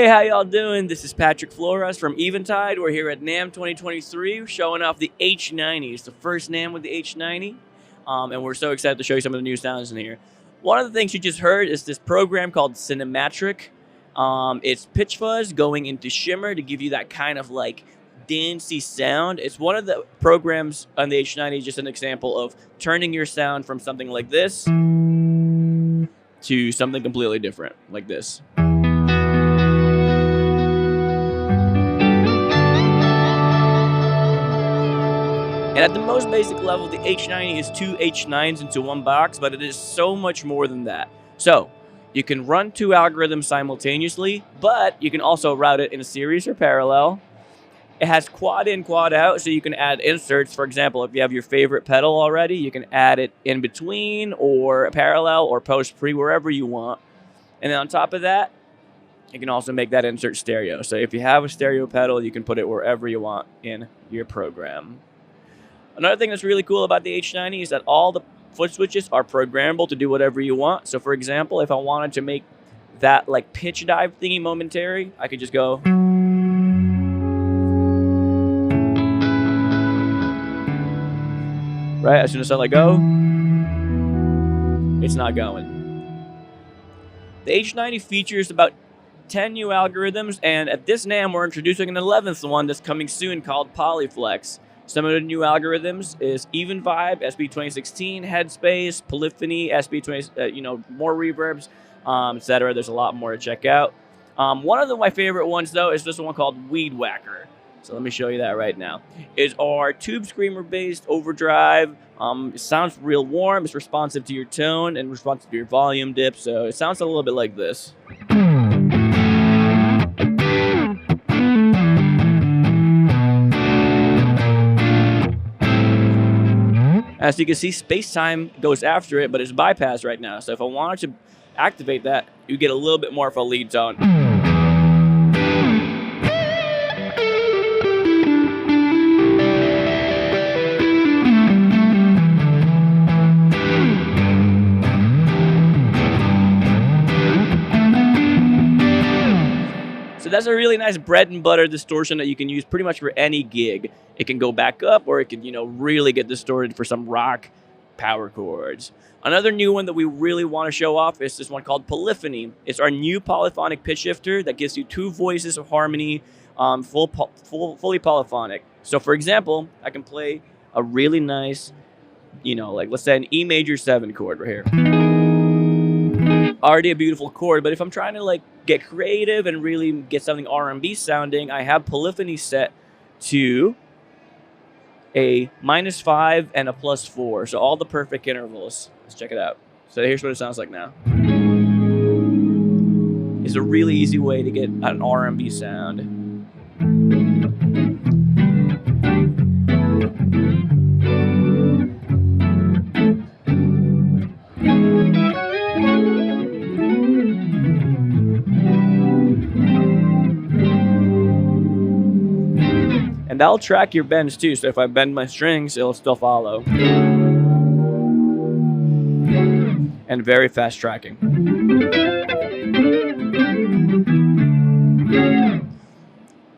Hey, how y'all doing? This is Patrick Flores from Eventide. We're here at NAMM 2023 showing off the H90. It's the first NAMM with the H90, and we're so excited to show you some of the new sounds in here. One of the things you just heard is this program called Cinematic. It's pitch fuzz going into shimmer to give you that kind of like dancey sound. It's one of the programs on the H90, just an example of turning your sound from something like this to something completely different, like this. And at the most basic level, the H90 is two H9s into one box, but it is so much more than that. So, you can run two algorithms simultaneously, but you can also route it in a series or parallel. It has quad in, quad out, so you can add inserts. For example, if you have your favorite pedal already, you can add it in between or parallel or post-pre, wherever you want. And then on top of that, you can also make that insert stereo. So if you have a stereo pedal, you can put it wherever you want in your program. Another thing that's really cool about the H90 is that all the foot switches are programmable to do whatever you want. So for example, if I wanted to make that like pitch dive thingy momentary, I could just go. Right, as soon as I let go, it's not going. The H90 features about 10 new algorithms, and at this NAMM, we're introducing an 11th one that's coming soon called Polyflex. Some of the new algorithms is Eventide, SB2016, Headspace, Polyphony, SB20, more reverbs, etc. There's a lot more to check out. One of my favorite ones, though, is this one called Weedwacker. So let me show you that right now. It's our tube screamer-based overdrive. It sounds real warm. It's responsive to your tone and responsive to your volume dip. So it sounds a little bit like this. As you can see, space-time goes after it, but it's bypassed right now. So if I wanted to activate that, you get a little bit more of a lead tone. So that's a really nice bread and butter distortion that you can use pretty much for any gig. It can go back up, or it can, really get distorted for some rock power chords. Another new one that we really want to show off is this one called Polyphony. It's our new polyphonic pitch shifter that gives you two voices of harmony, fully polyphonic. So for example, I can play a really nice, let's say an E major 7 chord right here. Already a beautiful chord, but if I'm trying to get creative and really get something R&B sounding, I have Polyphony set to a -5 and a +4, so all the perfect intervals. Let's check it out. So here's what it sounds like now. It's a really easy way to get an R&B sound. And that'll track your bends too, so if I bend my strings, it'll still follow. And very fast tracking.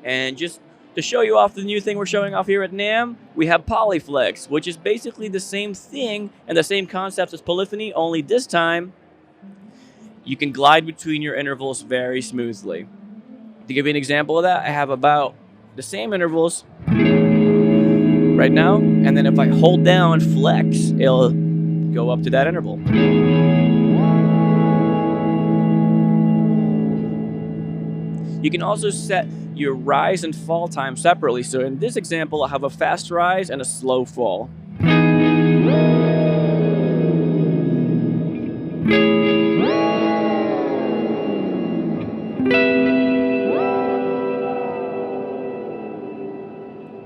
And just to show you off the new thing we're showing off here at NAMM, we have Polyflex, which is basically the same thing and the same concepts as Polyphony, only this time you can glide between your intervals very smoothly. To give you an example of that, I have about the same intervals right now, and then if I hold down flex, it'll go up to that interval. You can also set your rise and fall time separately. So in this example, I have a fast rise and a slow fall.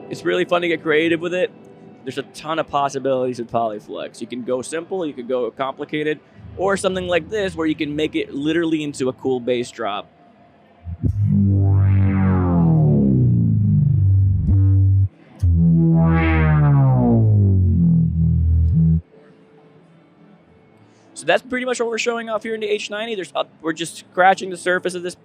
It's really fun to get creative with it. There's a ton of possibilities with Polyflex. You can go simple, you can go complicated, or something like this where you can make it literally into a cool bass drop. So that's pretty much what we're showing off here in the H90. We're just scratching the surface of this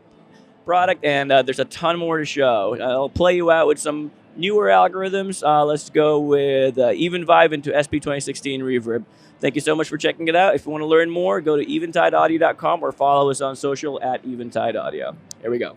product, and there's a ton more to show. I'll play you out with some newer algorithms. Let's go with Eventide into SP2016 reverb. Thank you so much for checking it out. If you want to learn more, go to eventideaudio.com or follow us on social at Eventide Audio. Here we go.